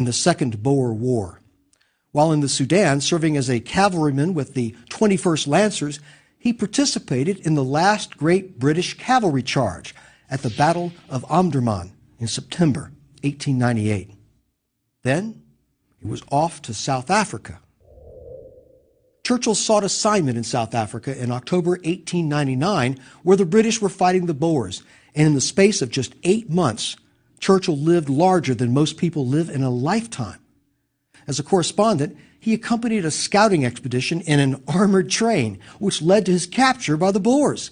in the Second Boer War. While in the Sudan, serving as a cavalryman with the 21st Lancers, he participated in the last great British cavalry charge at the Battle of Omdurman in September 1898. Then he was off to South Africa. Churchill sought assignment in South Africa in October 1899, where the British were fighting the Boers, and in the space of just 8 months, Churchill lived larger than most people live in a lifetime. As a correspondent, he accompanied a scouting expedition in an armored train, which led to his capture by the Boers.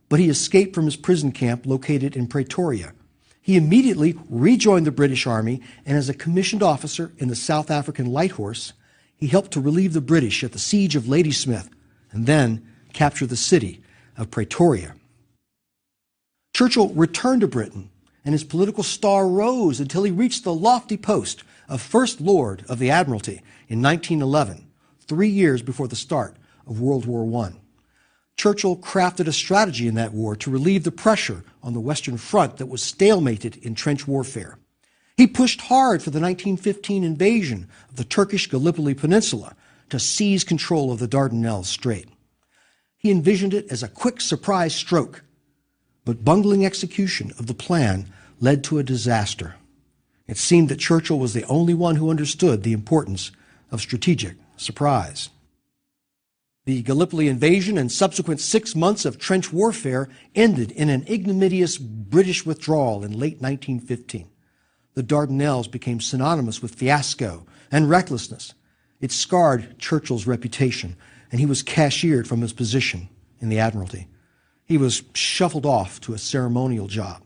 But he escaped from his prison camp located in Pretoria. He immediately rejoined the British Army, and as a commissioned officer in the South African Light Horse, he helped to relieve the British at the siege of Ladysmith and then capture the city of Pretoria. Churchill returned to Britain, and his political star rose until he reached the lofty post of First Lord of the Admiralty in 1911, 3 years before the start of World War I. Churchill crafted a strategy in that war to relieve the pressure on the Western Front that was stalemated in trench warfare. He pushed hard for the 1915 invasion of the Turkish Gallipoli Peninsula to seize control of the Dardanelles Strait. He envisioned it as a quick surprise stroke, but bungling execution of the plan led to a disaster. It seemed that Churchill was the only one who understood the importance of strategic surprise. The Gallipoli invasion and subsequent 6 months of trench warfare ended in an ignominious British withdrawal in late 1915. The Dardanelles became synonymous with fiasco and recklessness. It scarred Churchill's reputation, and he was cashiered from his position in the Admiralty. He was shuffled off to a ceremonial job.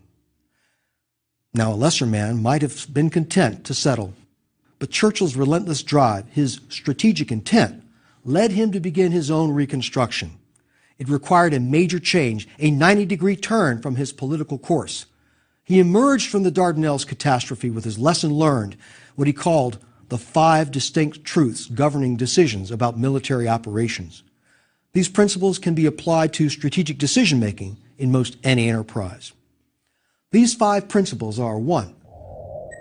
Now, a lesser man might have been content to settle, but Churchill's relentless drive, his strategic intent, led him to begin his own reconstruction. It required a major change, a 90-degree turn from his political course. He emerged from the Dardanelles catastrophe with his lesson learned, what he called the 5 distinct truths governing decisions about military operations. These principles can be applied to strategic decision-making in most any enterprise. These 5 principles are: 1,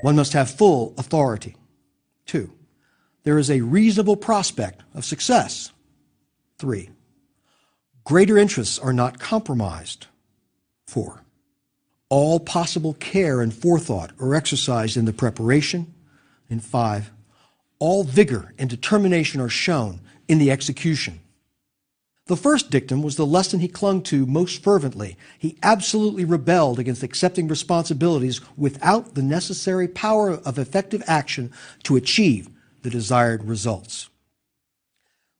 one must have full authority. 2, there is a reasonable prospect of success. 3, greater interests are not compromised. 4, all possible care and forethought are exercised in the preparation. And 5, all vigor and determination are shown in the execution. The first dictum was the lesson he clung to most fervently. He absolutely rebelled against accepting responsibilities without the necessary power of effective action to achieve the desired results.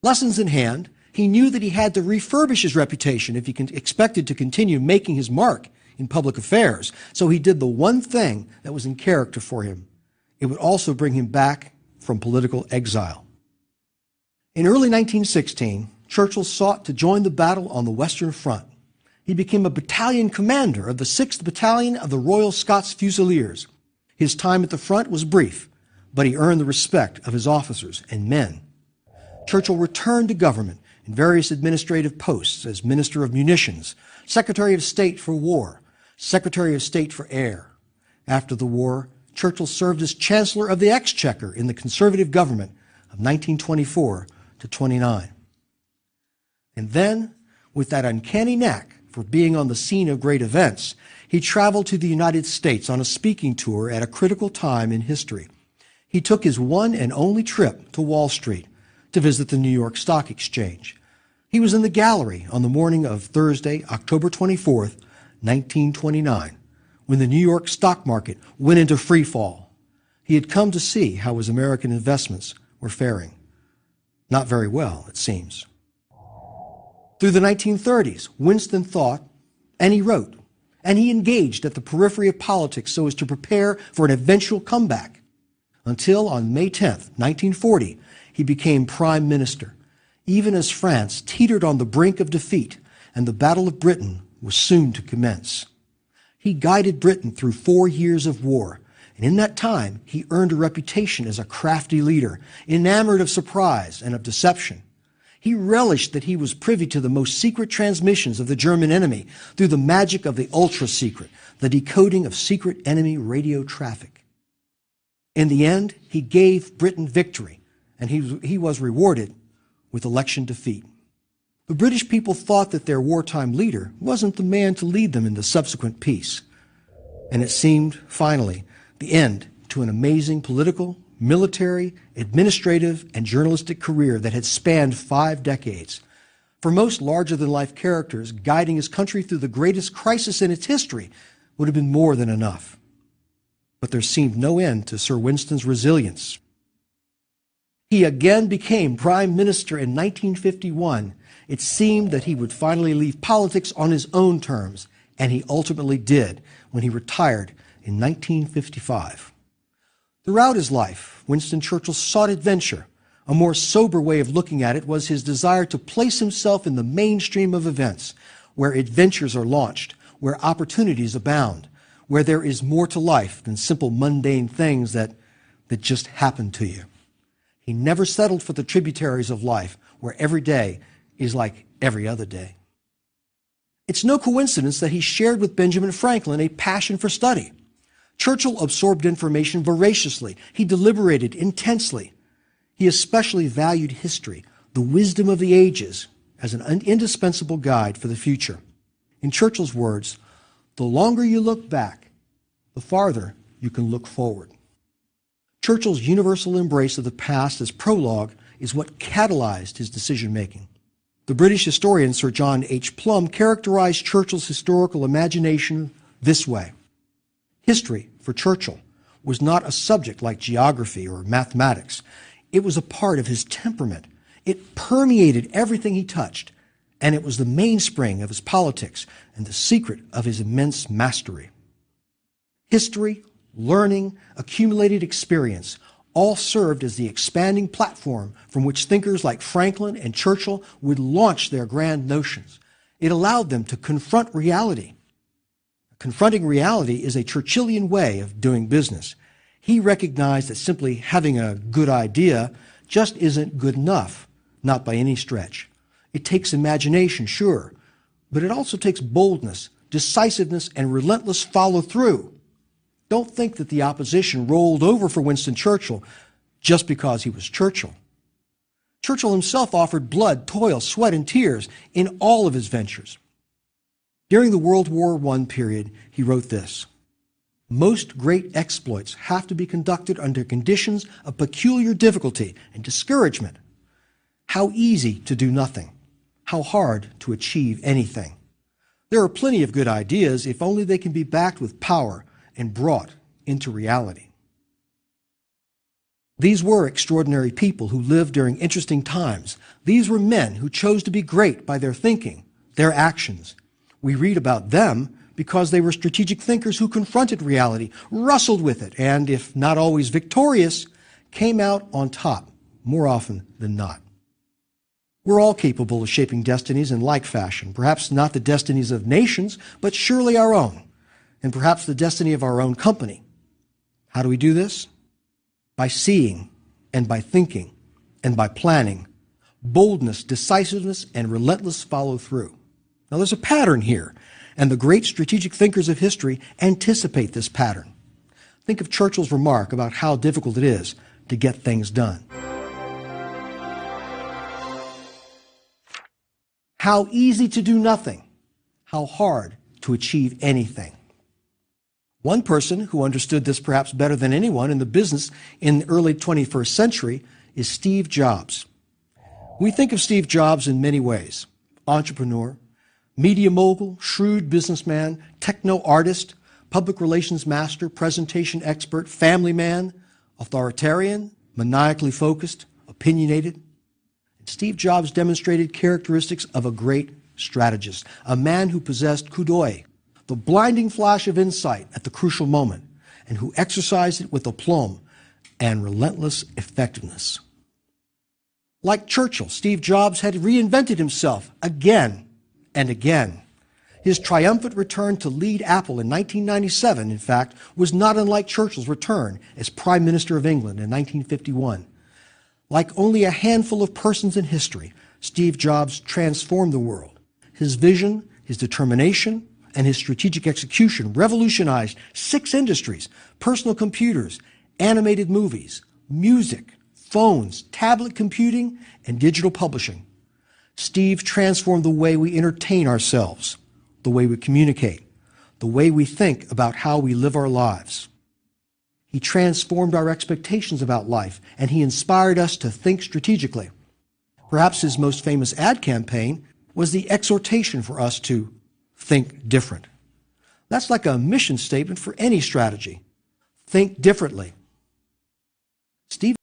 Lessons in hand, he knew that he had to refurbish his reputation if he expected to continue making his mark in public affairs. So he did the one thing that was in character for him. It would also bring him back from political exile. In early 1916, Churchill sought to join the battle on the Western Front. He became a battalion commander of the 6th Battalion of the Royal Scots Fusiliers. His time at the front was brief, but he earned the respect of his officers and men. Churchill returned to government in various administrative posts as Minister of Munitions, Secretary of State for War, Secretary of State for Air. After the war, Churchill served as Chancellor of the Exchequer in the Conservative government of 1924 to 29. And then, with that uncanny knack for being on the scene of great events, he traveled to the United States on a speaking tour at a critical time in history. He took his one and only trip to Wall Street to visit the New York Stock Exchange. He was in the gallery on the morning of Thursday, October 24th, 1929, when the New York stock market went into free fall. He had come to see how his American investments were faring. Not very well, it seems. Through the 1930s, Winston thought, and he wrote, and he engaged at the periphery of politics so as to prepare for an eventual comeback, until on May 10th, 1940, he became Prime Minister, even as France teetered on the brink of defeat and the Battle of Britain was soon to commence. He guided Britain through 4 years of war, and in that time he earned a reputation as a crafty leader, enamored of surprise and of deception. He relished that he was privy to the most secret transmissions of the German enemy through the magic of the ultra-secret, the decoding of secret enemy radio traffic. In the end, he gave Britain victory, and he was rewarded with election defeat. The British people thought that their wartime leader wasn't the man to lead them in the subsequent peace. And it seemed, finally, the end to an amazing political, military, administrative, and journalistic career that had spanned 5 decades. For most larger-than-life characters, guiding his country through the greatest crisis in its history would have been more than enough. But there seemed no end to Sir Winston's resilience. He again became Prime Minister in 1951. It seemed that he would finally leave politics on his own terms, and he ultimately did when he retired in 1955. Throughout his life, Winston Churchill sought adventure. A more sober way of looking at it was his desire to place himself in the mainstream of events, where adventures are launched, where opportunities abound, where there is more to life than simple mundane things that just happen to you. He never settled for the tributaries of life, where every day is like every other day. It's no coincidence that he shared with Benjamin Franklin a passion for study. Churchill absorbed information voraciously. He deliberated intensely. He especially valued history, the wisdom of the ages, as an indispensable guide for the future. In Churchill's words, the longer you look back, the farther you can look forward. Churchill's universal embrace of the past as prologue is what catalyzed his decision-making. The British historian Sir John H. Plumb characterized Churchill's historical imagination this way. History, for Churchill, was not a subject like geography or mathematics. It was a part of his temperament. It permeated everything he touched, and it was the mainspring of his politics and the secret of his immense mastery. History, learning, accumulated experience all served as the expanding platform from which thinkers like Franklin and Churchill would launch their grand notions. It allowed them to confront reality. Confronting reality is a Churchillian way of doing business. He recognized that simply having a good idea just isn't good enough, not by any stretch. It takes imagination, sure, but it also takes boldness, decisiveness, and relentless follow-through. Don't think that the opposition rolled over for Winston Churchill just because he was Churchill. Churchill himself offered blood, toil, sweat, and tears in all of his ventures. During the World War I period, he wrote this: "Most great exploits have to be conducted under conditions of peculiar difficulty and discouragement. How easy to do nothing. How hard to achieve anything. There are plenty of good ideas if only they can be backed with power and brought into reality." These were extraordinary people who lived during interesting times. These were men who chose to be great by their thinking, their actions. We read about them because they were strategic thinkers who confronted reality, wrestled with it, and, if not always victorious, came out on top more often than not. We're all capable of shaping destinies in like fashion, perhaps not the destinies of nations, but surely our own, and perhaps the destiny of our own company. How do we do this? By seeing, and by thinking, and by planning. Boldness, decisiveness, and relentless follow-through. Now there's a pattern here, and the great strategic thinkers of history anticipate this pattern. Think of Churchill's remark about how difficult it is to get things done. How easy to do nothing. How hard to achieve anything. One person who understood this perhaps better than anyone in the business in the early 21st century is Steve Jobs. We think of Steve Jobs in many ways: entrepreneur, media mogul, shrewd businessman, techno-artist, public relations master, presentation expert, family man, authoritarian, maniacally focused, opinionated. Steve Jobs demonstrated characteristics of a great strategist, a man who possessed coup d'oeil, the blinding flash of insight at the crucial moment, and who exercised it with aplomb and relentless effectiveness. Like Churchill, Steve Jobs had reinvented himself again and again. His triumphant return to lead Apple in 1997, in fact, was not unlike Churchill's return as Prime Minister of England in 1951. Like only a handful of persons in history, Steve Jobs transformed the world. His vision, his determination, and his strategic execution revolutionized 6 industries: personal computers, animated movies, music, phones, tablet computing, and digital publishing. Steve transformed the way we entertain ourselves, the way we communicate, the way we think about how we live our lives. He transformed our expectations about life, and he inspired us to think strategically. Perhaps his most famous ad campaign was the exhortation for us to think different. That's like a mission statement for any strategy. Think differently. Steve